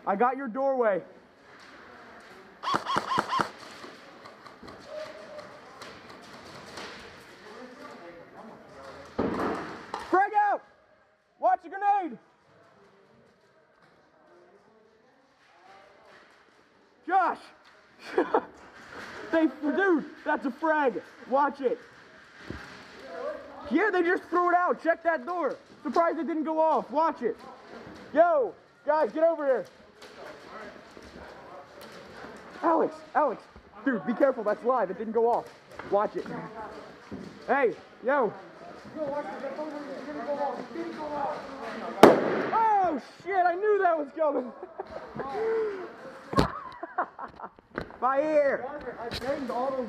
I got your doorway. Frag out! Watch the grenade! Josh! Dude, that's a frag. Watch it. Yeah, they just threw it out. Check that door. Surprised it didn't go off. Watch it. Yo, guys, get over here. Alex, dude, be careful. That's live. It didn't go off. Watch it. Hey, yo. Oh shit! I knew that was coming. My ear. I banged all those.